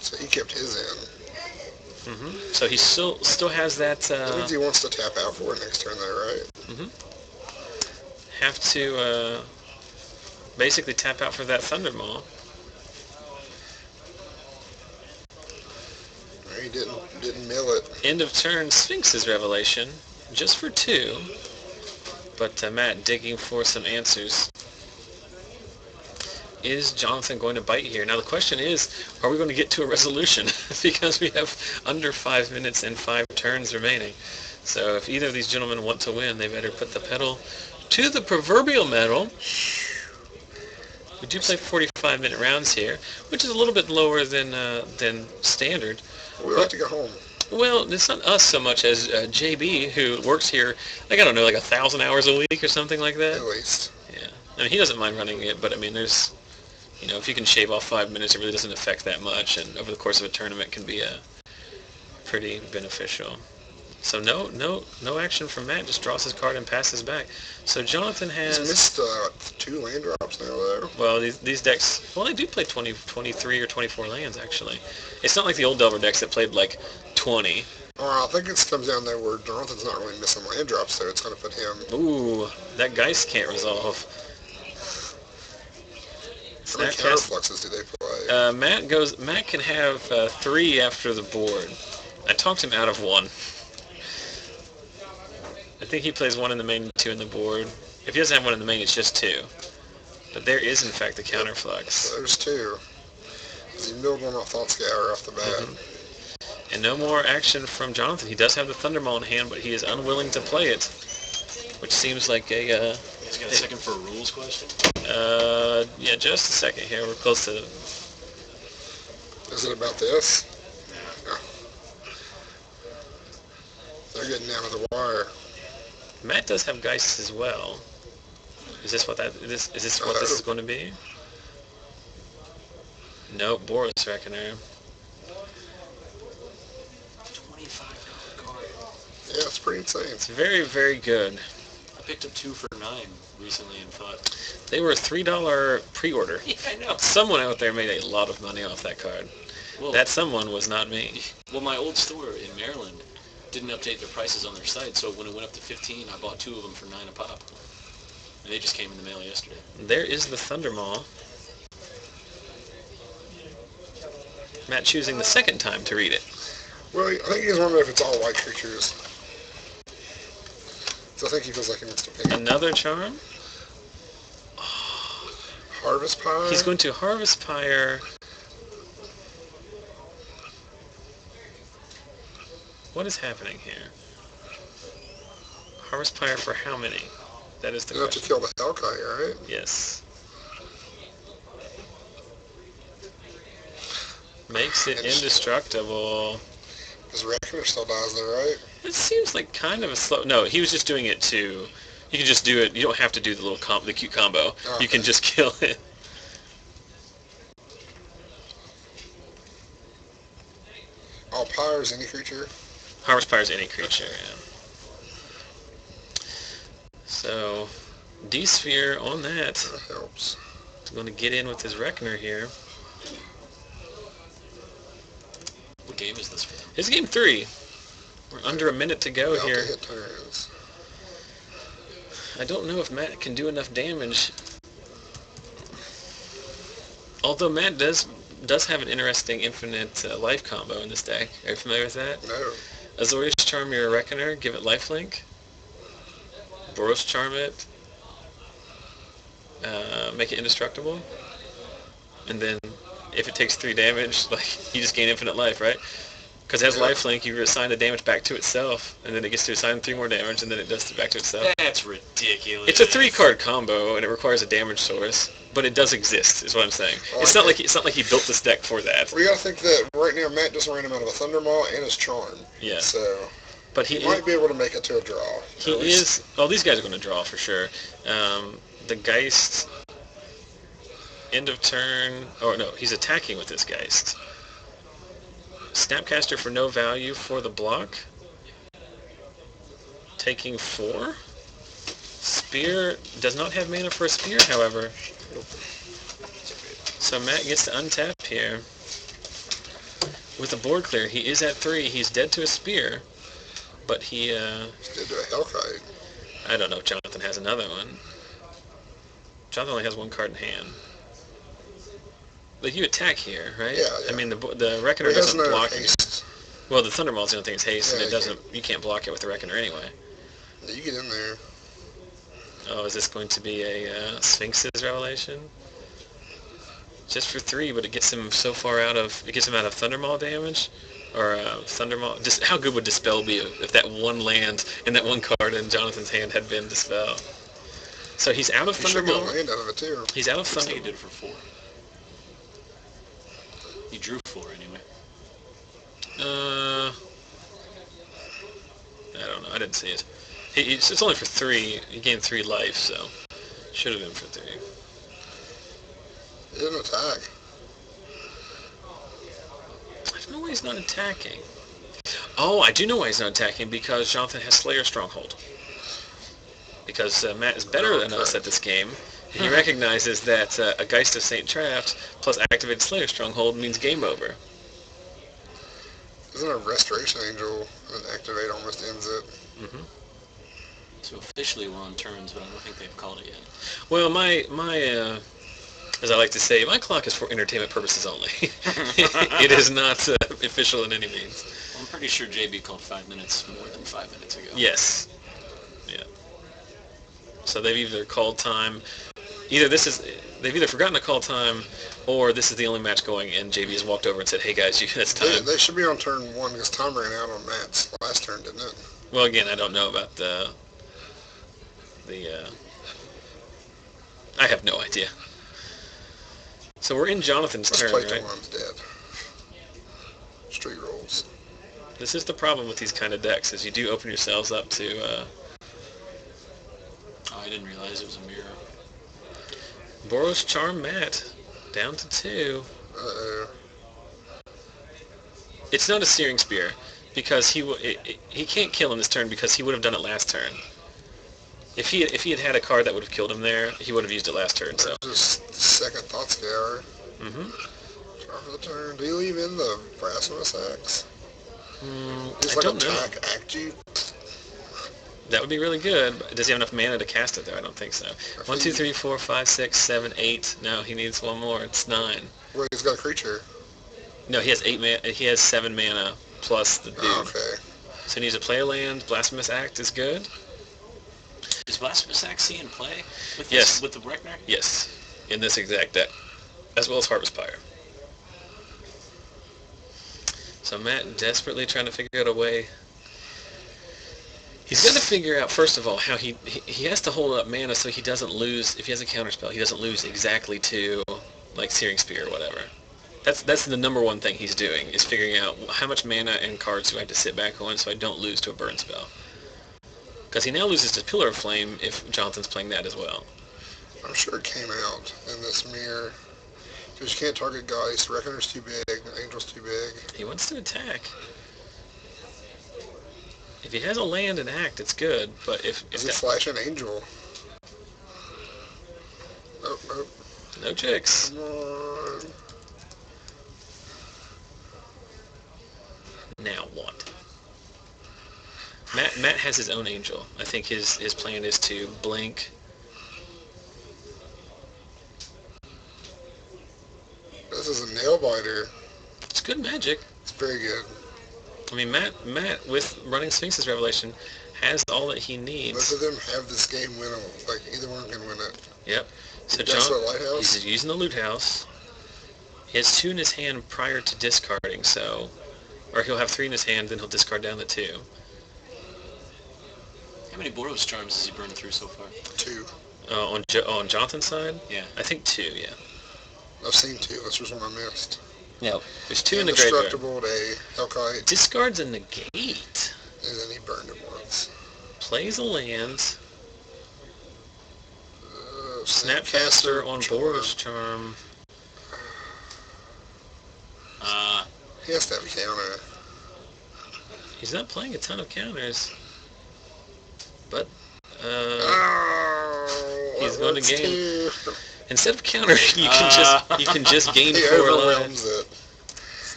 So he kept his in. So he still has that... That means he wants to tap out for it next turn, though, right? Have to basically tap out for that Thundermaw. He didn't mill it. End of turn, Sphinx's Revelation, just for 2. But Matt digging for some answers. Is Jonathan going to bite here? Now the question is, are we going to get to a resolution? Because we have under 5 minutes and 5 turns remaining. So if either of these gentlemen want to win, they better put the pedal to the proverbial metal. We do play 45-minute rounds here, which is a little bit lower than standard. We like to go home. Well, it's not us so much as JB, who works here, like, I don't know, like 1,000 hours a week or something like that. At least. Yeah. I mean, he doesn't mind running it, but I mean, there's, you know, if you can shave off 5 minutes, it really doesn't affect that much, and over the course of a tournament can be pretty beneficial. So no action from Matt, just draws his card and passes back. So Jonathan has... He's missed 2 land drops now, though. Well, these decks, well, they do play 23 or 24 lands, actually. It's not like the old Delver decks that played, like, 20. I think it comes down there where Jonathan's not really missing land drops, so it's going to put him... Ooh, that Geist can't resolve. How many counterfluxes do they play? Matt can have 3 after the board. I talked him out of 1. I think he plays 1 in the main and 2 in the board. If he doesn't have 1 in the main, it's just 2. But there is, in fact, a counterflux. So there's 2. Because he milled one off Thought Scour off the bat. And no more action from Jonathan. He does have the Thundermaw in hand, but he is unwilling to play it. Which seems like a... He's got a second for a rules question? Yeah, just a second here. We're close to... Is it about this? No. They're getting down to the wire. Matt does have Geist as well. Is this what this is going to be? No, Boris Reckoner. $25 card. Yeah, it's pretty insane. It's very, very good. I picked up 2 for $9 recently and thought... They were a $3 pre-order. Yeah, I know. Someone out there made a lot of money off that card. Well, That someone was not me. Well, my old store in Maryland didn't update their prices on their site, so when it went up to 15, I bought 2 of them for $9 a pop. And they just came in the mail yesterday. There is the Thundermaw. Matt choosing the second time to read it. Well, I think he's wondering if it's all white creatures. So I think he feels like he wants to pick Another charm. Harvest Pie. He's going to Harvest Pyre. What is happening here? Harvest Pyre for how many? That is the You have to question. kill the Hellkite, right? Yes. Makes it indestructible. His Reckoner still dies though, right? It seems like kind of a slow... No, he was just doing it to... You can just do it. You don't have to do the little the cute combo. Oh, You can just kill it. All Pyres, any creature. Harvest Pyre is any creature, yeah. So, D-Sphere on that. That helps. He's going to get in with his Reckoner here. What game is this for them? It's game 3. We're under a minute to go About to here. hit turns. I don't know if Matt can do enough damage. Although Matt does have an interesting infinite life combo in this deck. Are you familiar with that? No. Azorius Charm your Reckoner, give it lifelink. Boros Charm it, make it indestructible, and then if it takes 3 damage, like, you just gain infinite life, right? Because it has lifelink, you assign the damage back to itself, and then it gets to assign 3 more damage, and then it does it back to itself. That's ridiculous. It's a 3-card combo, and it requires a damage source, but it does exist, is what I'm saying. It's not like he built this deck for that. We gotta think that right now Matt just ran him out of a Thundermaw and his Charm. Yeah. So, but he might be able to make it to a draw. He is. Oh, these guys are going to draw for sure. The Geist, end of turn. Oh no, he's attacking with this Geist. Snapcaster for no value for the block. Taking 4. Spear does not have mana for a Spear, however. So Matt gets to untap here. With the board clear, he is at 3. He's dead to a Spear. But he, He's dead to a Hellkite. I don't know if Jonathan has another one. Jonathan only has 1 card in hand. But you attack here, right? Yeah. I mean, the Reckoner doesn't block haste. Well, the Thundermaw's the only thing is haste, Yeah, and it doesn't. You can't block it with the Reckoner anyway. You get in there. Oh, is this going to be a Sphinx's Revelation? Just for 3, but it gets him so far out of Thundermaw damage, or Thundermaw. Just how good would Dispel be if that one land and that one card in Jonathan's hand had been Dispel? So he's out of You should get a Thundermaw. land out of it too. He's out of Looks like he Thundermaw. did it for 4. He drew 4 anyway. I don't know. I didn't see it. It's only for 3. He gained 3 life, so should have been for 3. He didn't attack. I don't know why he's not attacking. Oh, I do know why he's not attacking, because Jonathan has Slayer Stronghold. Because Matt is better than us at this game, and he recognizes that a Geist of Saint Trapped plus activated Slayer Stronghold means game over. Isn't a Restoration Angel an activate almost ends it? Mm-hmm. So officially we're on turns, but I don't think they've called it yet. Well, my as I like to say, my clock is for entertainment purposes only. It is not official in any means. Well, I'm pretty sure JB called 5 minutes more than 5 minutes ago. Yes. Yeah. So they've either called time, they've either forgotten to call time, or this is the only match going, and JB has walked over and said, "Hey guys, it's time." They should be on turn 1 because time ran out on Matt's last turn, didn't it? Well, again, I don't know about the I have no idea. So we're in Jonathan's Let's turn, play right? till one's dead. Street rolls. This is the problem with these kind of decks, is you do open yourselves up to... Oh, I didn't realize it was a mirror. Boros Charm Matt, down to 2. Uh-oh. It's not a Searing Spear, because he can't kill him this turn because he would have done it last turn. If he had had a card that would have killed him there, he would have used it last turn. So. Just second Thought Scour. Mm-hmm. Top of the turn. Do you leave in the Blasphemous Axe? Just I like don't know. act you. That would be really good. But does he have enough mana to cast it there? I don't think so. 1, 2, 3, 4, 5, 6, 7, 8. No, he needs 1 more. It's 9. Wait, he's got a creature. No, he has 8 mana. He has 7 mana plus the dude. Oh, okay. So he needs to play a land. Blasphemous Act is good. Is Blasphemous Axe in play with Yes. with the Reckner? Yes, in this exact deck, as well as Harvest Pyre. So Matt desperately trying to figure out a way. He's got to figure out, first of all, how he has to hold up mana so he doesn't lose, if he has a counterspell, he doesn't lose exactly to, like, Searing Spear or whatever. That's the number one thing he's doing, is figuring out how much mana and cards do I have to sit back on so I don't lose to a burn spell. Because he now loses to Pillar of Flame if Jonathan's playing that as well. I'm sure it came out in this mirror. Because you can't target Geist. Reckoner's too big. Angel's too big. He wants to attack. If he has a land and act, it's good, but if Does he that, flash an Angel? Nope, nope. no chicks. Come on. Now what? Matt has his own angel. I think his plan is to blink. This is a nail biter. It's good magic. It's very good. I mean, Matt with running Sphinx's Revelation has all that he Both needs. of them have this game winnable. Like, either one can win it. Yep. So That's John, what Lighthouse? he's using the loot house. He has 2 in his hand prior to discarding, so... Or he'll have 3 in his hand, then he'll discard down the 2. How many Boros charms has he burned through so far? 2. On Jonathan's side? Yeah. I think 2, yeah. I've seen 2. This was one I missed. No. There's 2 in the graveyard. Indestructible, a Hellkite, Discards a negate. and then he burned it once. Plays a land. Snapcaster on Boros Charm. He has to have a counter. He's not playing a ton of counters. But, he's going to gain. Instead of countering, you can just gain He 4 overwhelms lives.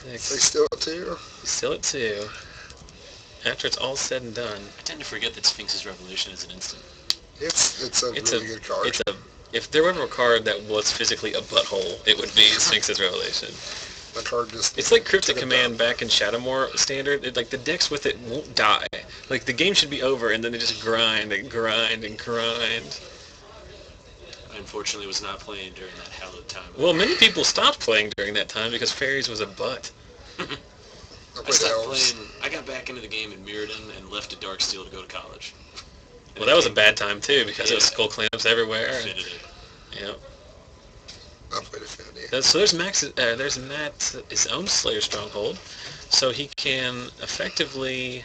it. He's still at 2? He's still at 2. After it's all said and done. I tend to forget that Sphinx's Revolution is an instant. It's a really good card. If there were ever a card that was physically a butthole, it would be Sphinx's Revelation. The card just... It's like Cryptic Command back in Shadowmoor Standard. The decks with it won't die. Like, the game should be over, and then they just grind and grind and grind. I unfortunately was not playing during that hallowed time. Well, many people stopped playing during that time because Fairies was a butt. I stopped playing. I got back into the game in Mirrodin and left at Darksteel to go to college. Well, that was a bad time, too, because it was skull clamps everywhere. Affinity. Yeah. I played Affinity. So there's there's Matt, his own Slayer Stronghold, so he can effectively...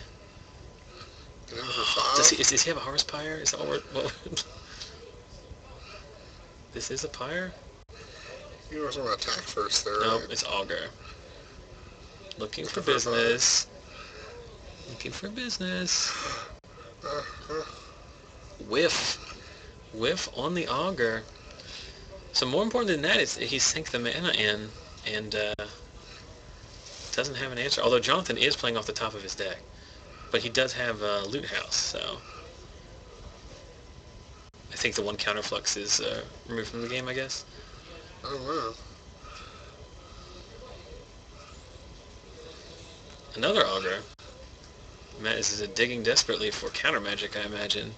Does he have a Harvest Pyre? Is that what This is a Pyre? You always want to attack first there, No, right? it's Augur. Looking for business. Looking for business. Whiff. Whiff on the Augur. So more important than that is he sank the mana in and doesn't have an answer. Although Jonathan is playing off the top of his deck. But he does have a Loot House, so... I think the 1 counterflux is removed from the game, I guess. I don't know. Another Augur. Matt is digging desperately for counter magic, I imagine.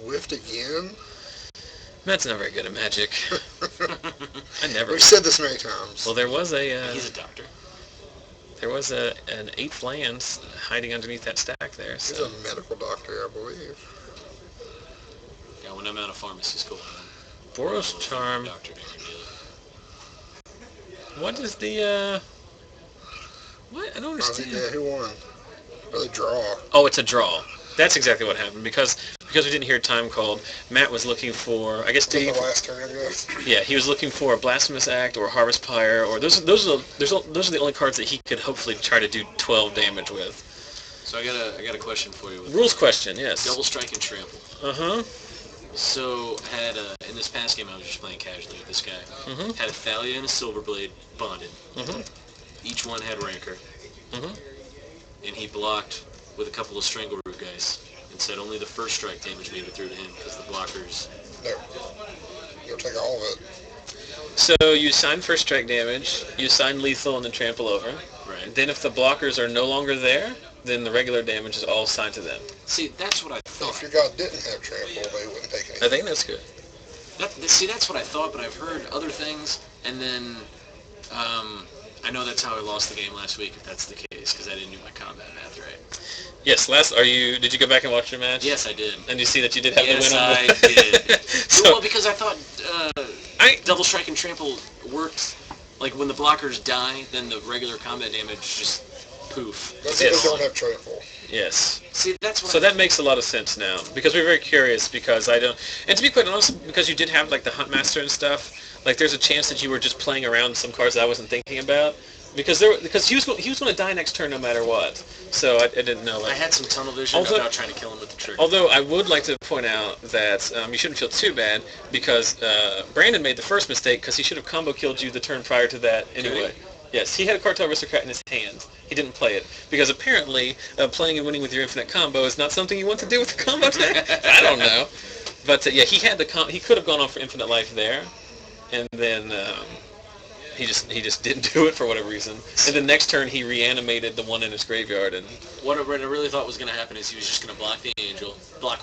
Whiffed again? Matt's not very good at magic. I never. We've said this many times. Well, there was He's a doctor. There was an 8th land hiding underneath that stack there. He's So a medical doctor, I believe. Yeah, when I'm out of pharmacy school, Boros Charm. Doctor didn't do it. What is the What? I don't understand. Who won? Or the draw. Oh, it's a draw. That's exactly what happened because we didn't hear time called. Matt was looking for, I guess, The last turn, I guess. yeah, he was looking for a Blasphemous Act or a Harvest Pyre, or those are the only cards that he could hopefully try to do 12 damage with. So I got a question for you. Rules question, yes. Double strike and trample. Uh-huh. So had in this past game I was just playing casually with this guy. Mm-hmm. Had a Thalia and a Silverblade bonded. Mm-hmm. Each one had Rancor, Mm-hmm. and he blocked with a couple of Strangle Root guys and said only the first strike damage made it through to him because the blockers. No. You'll take all of it. So you assign first strike damage, you assign lethal, and then trample over. Right. Then if the blockers are no longer there, then the regular damage is all assigned to them. See, that's what I So if thought. your god didn't have trample, they wouldn't take anything. I think that's good. See, that's what I thought, but I've heard other things, and then I know that's how I lost the game last week, if that's the case, because I didn't do my combat math right. Yes, did you go back and watch your match? Yes, I did. And you see that you did have Yes, the win on I the... did. So, Well, because I thought double strike and trample worked. Like when the blockers die, then the regular combat damage just poof. That's Yes. if they don't have trample. yes. See, that's what. So that makes a lot of sense now, because we're very curious, because I don't... And to be quite honest, because you did have, like, the Huntmaster and stuff, like, there's a chance that you were just playing around some cards that I wasn't thinking about, because he was going to die next turn no matter what. So I didn't know. I had some tunnel vision about trying to kill him with the trigger. Although I would like to point out that you shouldn't feel too bad, because Brandon made the first mistake because he should have combo killed you the turn prior to that anyway. Yes, he had a Cartel Aristocrat in his hand. He didn't play it because apparently playing and winning with your infinite combo is not something you want to do with the combo deck. I don't know, but yeah, he had he could have gone on for infinite life there, and then he just didn't do it for whatever reason. And the next turn, he reanimated the one in his graveyard. And what I really thought was going to happen is he was just going to block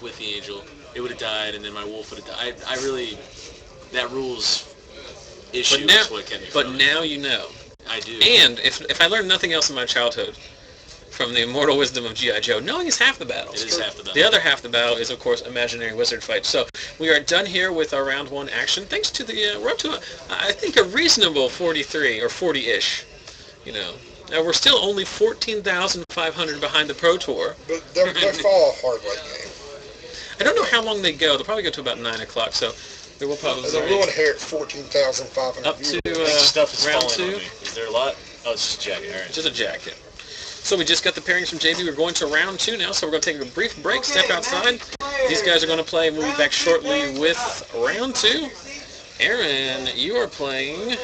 with the angel. It would have died, and then my wolf would have died. I really, that rules issue is what kept me from it. Now you know. I do. And if I learned nothing else in my childhood from the immortal wisdom of G.I. Joe, knowing is half the battle. It is half the battle. The other half the battle is, of course, imaginary wizard fight. So we are done here with our round 1 action. Thanks to we're up to, I think, a reasonable 43 or 40-ish. Now we're still only 14,500 behind the Pro Tour. But they fall off hard late game. I don't know how long they go. They'll probably go to about 9 o'clock. So they will probably. They'll inherit 14,500 up to stuff is round falling 2. on me. Is there a lot? Oh, it's just a jacket. All right. Just a jacket. So we just got the pairings from JB. We're going to round 2 now, so we're going to take a brief break, step outside. These guys are going to play, and we'll be back shortly with round 2. Aaron, you are playing